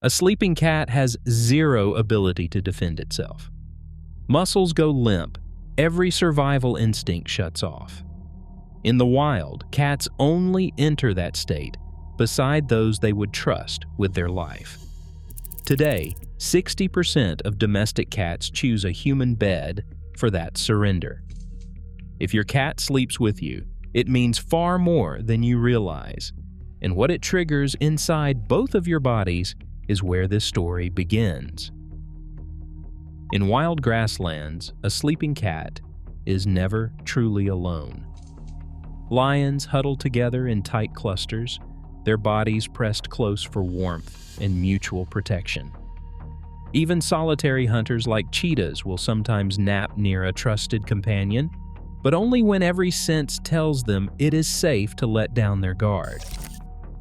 A sleeping cat has zero ability to defend itself. Muscles go limp, every survival instinct shuts off. In the wild, cats only enter that state beside those they would trust with their life. Today, 60% of domestic cats choose a human bed for that surrender. If your cat sleeps with you, it means far more than you realize, and what it triggers inside both of your bodies is where this story begins. In wild grasslands, a sleeping cat is never truly alone. Lions huddle together in tight clusters, their bodies pressed close for warmth and mutual protection. Even solitary hunters like cheetahs will sometimes nap near a trusted companion, but only when every sense tells them it is safe to let down their guard.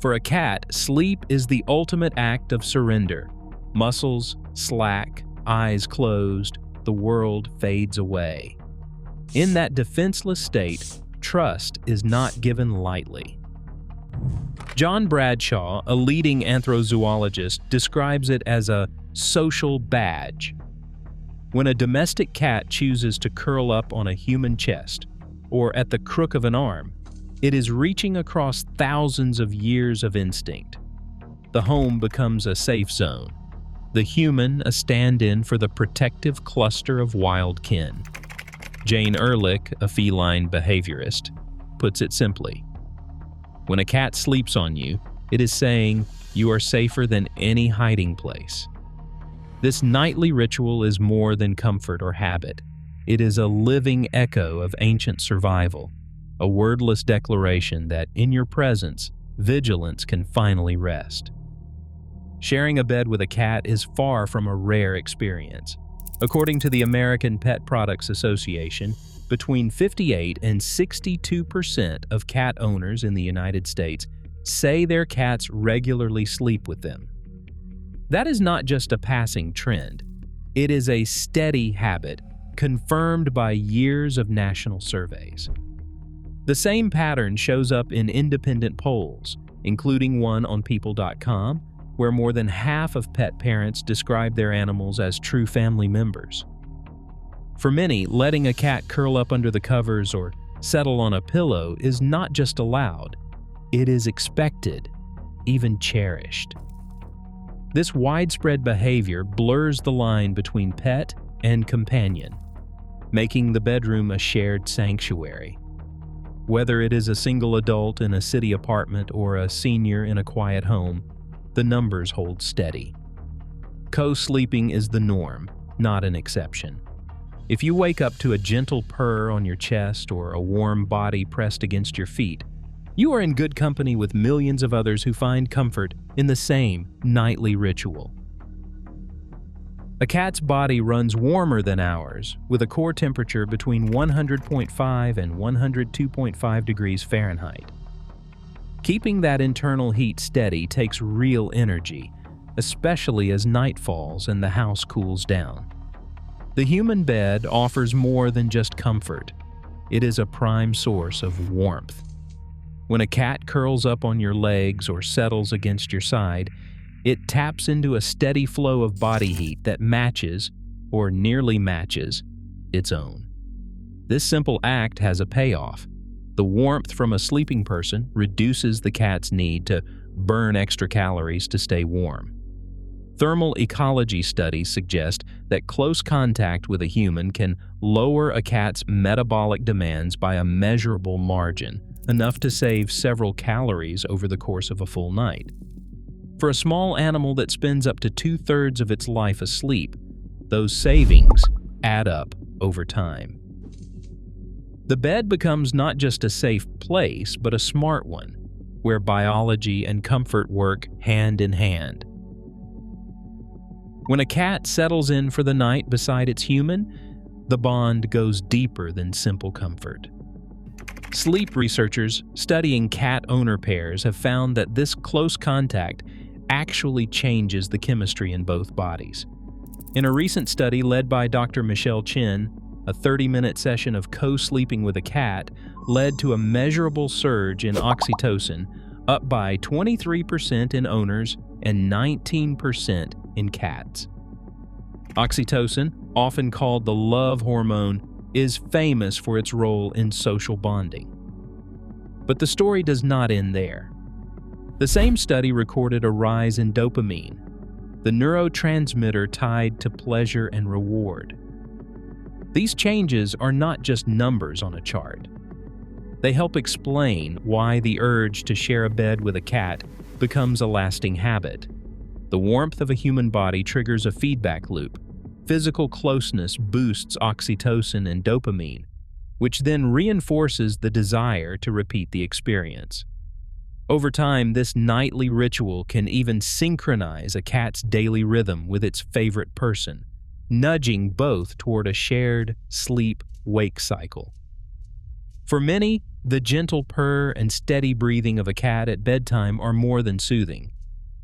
For a cat, sleep is the ultimate act of surrender. Muscles slack, eyes closed, the world fades away. In that defenseless state, trust is not given lightly. John Bradshaw, a leading anthrozoologist, describes it as a social badge. When a domestic cat chooses to curl up on a human chest or at the crook of an arm, it is reaching across thousands of years of instinct. The home becomes a safe zone, the human a stand-in for the protective cluster of wild kin. Jane Ehrlich, a feline behaviorist, puts it simply: when a cat sleeps on you, it is saying you are safer than any hiding place. This nightly ritual is more than comfort or habit. It is a living echo of ancient survival, a wordless declaration that in your presence, vigilance can finally rest. Sharing a bed with a cat is far from a rare experience. According to the American Pet Products Association, between 58 and 62% of cat owners in the United States say their cats regularly sleep with them. That is not just a passing trend. It is a steady habit, confirmed by years of national surveys. The same pattern shows up in independent polls, including one on People.com, where more than half of pet parents describe their animals as true family members. For many, letting a cat curl up under the covers or settle on a pillow is not just allowed, it is expected, even cherished. This widespread behavior blurs the line between pet and companion, making the bedroom a shared sanctuary. Whether it is a single adult in a city apartment or a senior in a quiet home, the numbers hold steady. Co-sleeping is the norm, not an exception. If you wake up to a gentle purr on your chest or a warm body pressed against your feet, you are in good company with millions of others who find comfort in the same nightly ritual. A cat's body runs warmer than ours, with a core temperature between 100.5 and 102.5 degrees Fahrenheit. Keeping that internal heat steady takes real energy, especially as night falls and the house cools down. The human bed offers more than just comfort. It is a prime source of warmth. When a cat curls up on your legs or settles against your side, it taps into a steady flow of body heat that matches, or nearly matches, its own. This simple act has a payoff. The warmth from a sleeping person reduces the cat's need to burn extra calories to stay warm. Thermal ecology studies suggest that close contact with a human can lower a cat's metabolic demands by a measurable margin, enough to save several calories over the course of a full night. For a small animal that spends up to 2/3 of its life asleep, those savings add up over time. The bed becomes not just a safe place, but a smart one, where biology and comfort work hand in hand. When a cat settles in for the night beside its human, the bond goes deeper than simple comfort. Sleep researchers studying cat-owner pairs have found that this close contact actually changes the chemistry in both bodies. In a recent study led by Dr. Michelle Chen, a 30-minute session of co-sleeping with a cat led to a measurable surge in oxytocin, up by 23% in owners and 19% in cats. Oxytocin, often called the love hormone, is famous for its role in social bonding. But the story does not end there. The same study recorded a rise in dopamine, the neurotransmitter tied to pleasure and reward. These changes are not just numbers on a chart. They help explain why the urge to share a bed with a cat becomes a lasting habit. The warmth of a human body triggers a feedback loop. Physical closeness boosts oxytocin and dopamine, which then reinforces the desire to repeat the experience. Over time, this nightly ritual can even synchronize a cat's daily rhythm with its favorite person, nudging both toward a shared sleep-wake cycle. For many, the gentle purr and steady breathing of a cat at bedtime are more than soothing.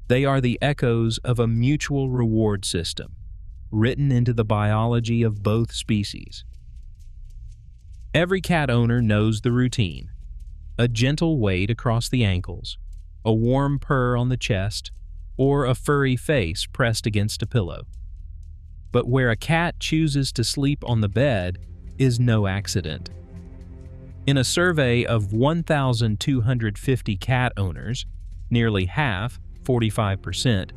They are the echoes of a mutual reward system, written into the biology of both species. Every cat owner knows the routine: a gentle weight across the ankles, a warm purr on the chest, or a furry face pressed against a pillow. But where a cat chooses to sleep on the bed is no accident. In a survey of 1,250 cat owners, nearly half, 45%,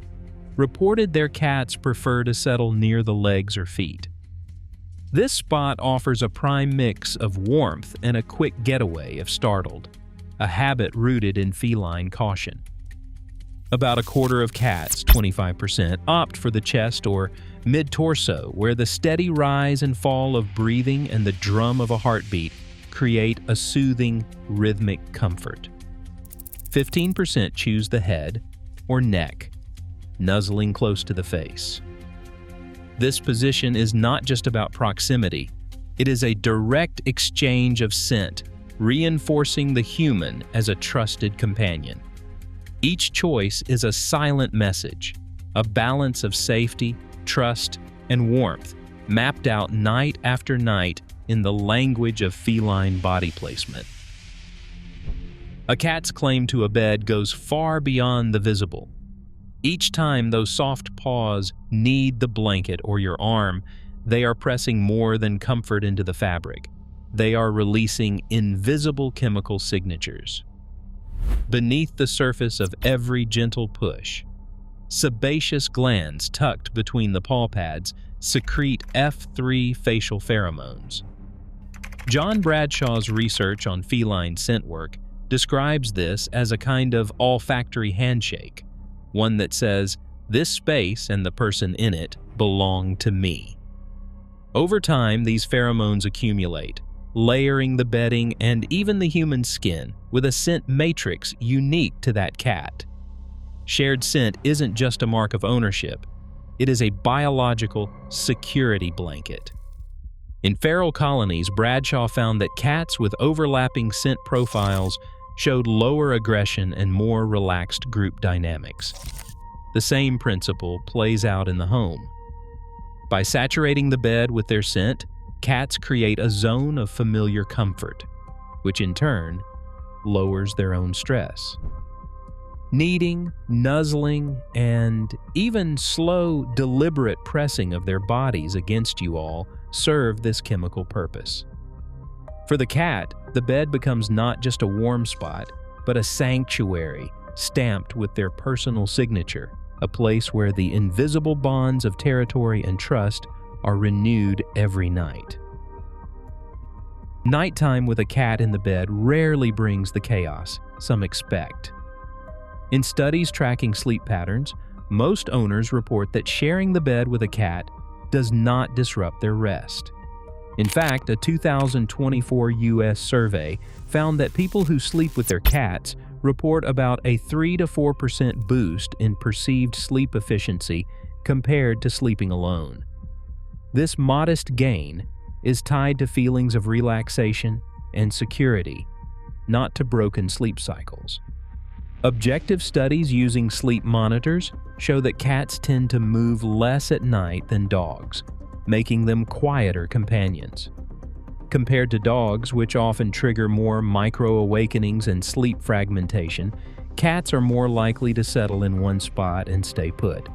reported their cats prefer to settle near the legs or feet. This spot offers a prime mix of warmth and a quick getaway if startled, a habit rooted in feline caution. About a quarter of cats, 25%, opt for the chest or mid-torso, where the steady rise and fall of breathing and the drum of a heartbeat create a soothing, rhythmic comfort. 15% choose the head or neck, nuzzling close to the face. This position is not just about proximity. It is a direct exchange of scent, reinforcing the human as a trusted companion. Each choice is a silent message, a balance of safety, trust, and warmth, mapped out night after night in the language of feline body placement. A cat's claim to a bed goes far beyond the visible. Each time those soft paws knead the blanket or your arm, they are pressing more than comfort into the fabric. They are releasing invisible chemical signatures. Beneath the surface of every gentle push, sebaceous glands tucked between the paw pads secrete F3 facial pheromones. John Bradshaw's research on feline scent work describes this as a kind of olfactory handshake, one that says, "This space and the person in it belong to me." Over time, these pheromones accumulate, layering the bedding and even the human skin with a scent matrix unique to that cat. Shared scent isn't just a mark of ownership, it is a biological security blanket. In feral colonies, Bradshaw found that cats with overlapping scent profiles showed lower aggression and more relaxed group dynamics. The same principle plays out in the home. By saturating the bed with their scent, cats create a zone of familiar comfort, which in turn lowers their own stress. Kneading, nuzzling, and even slow, deliberate pressing of their bodies against you all serve this chemical purpose. For the cat, the bed becomes not just a warm spot, but a sanctuary stamped with their personal signature, a place where the invisible bonds of territory and trust are renewed every night. Nighttime with a cat in the bed rarely brings the chaos some expect. In studies tracking sleep patterns, most owners report that sharing the bed with a cat does not disrupt their rest. In fact, a 2024 U.S. survey found that people who sleep with their cats report about a 3 to 4% boost in perceived sleep efficiency compared to sleeping alone. This modest gain is tied to feelings of relaxation and security, not to broken sleep cycles. Objective studies using sleep monitors show that cats tend to move less at night than dogs, making them quieter companions. Compared to dogs, which often trigger more micro-awakenings and sleep fragmentation, cats are more likely to settle in one spot and stay put.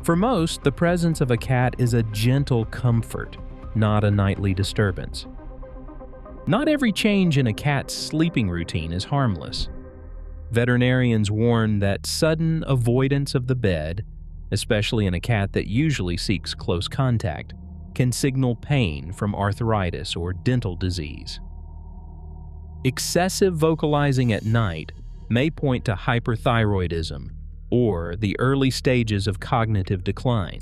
For most, the presence of a cat is a gentle comfort, not a nightly disturbance. Not every change in a cat's sleeping routine is harmless. Veterinarians warn that sudden avoidance of the bed, especially in a cat that usually seeks close contact, can signal pain from arthritis or dental disease. Excessive vocalizing at night may point to hyperthyroidism or the early stages of cognitive decline.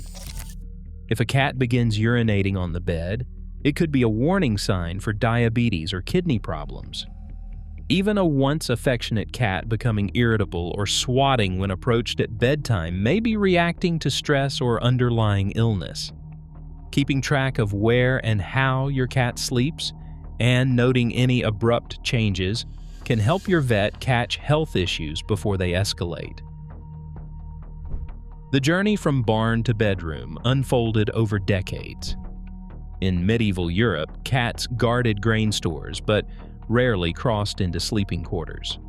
If a cat begins urinating on the bed, it could be a warning sign for diabetes or kidney problems. Even a once affectionate cat becoming irritable or swatting when approached at bedtime may be reacting to stress or underlying illness. Keeping track of where and how your cat sleeps and noting any abrupt changes can help your vet catch health issues before they escalate. The journey from barn to bedroom unfolded over decades. In medieval Europe, cats guarded grain stores but rarely crossed into sleeping quarters.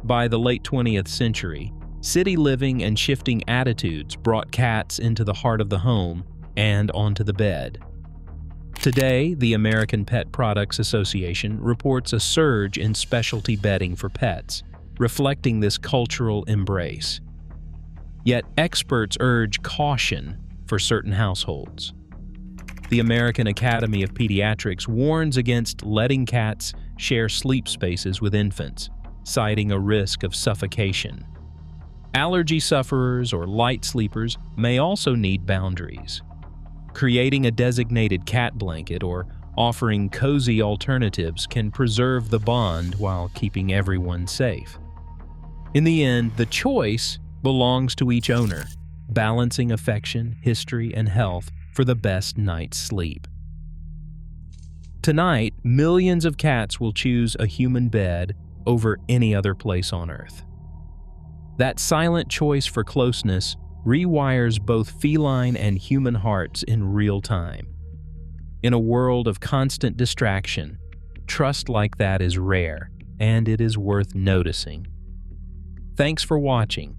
By the late 20th century, city living and shifting attitudes brought cats into the heart of the home and onto the bed. Today, the American Pet Products Association reports a surge in specialty bedding for pets, reflecting this cultural embrace. Yet experts urge caution for certain households. The American Academy of Pediatrics warns against letting cats share sleep spaces with infants, citing a risk of suffocation. Allergy sufferers or light sleepers may also need boundaries. Creating a designated cat blanket or offering cozy alternatives can preserve the bond while keeping everyone safe. In the end, the choice belongs to each owner, balancing affection, history, and health for the best night's sleep. Tonight, millions of cats will choose a human bed over any other place on Earth. That silent choice for closeness rewires both feline and human hearts in real time. In a world of constant distraction, trust like that is rare, and it is worth noticing. Thanks for watching.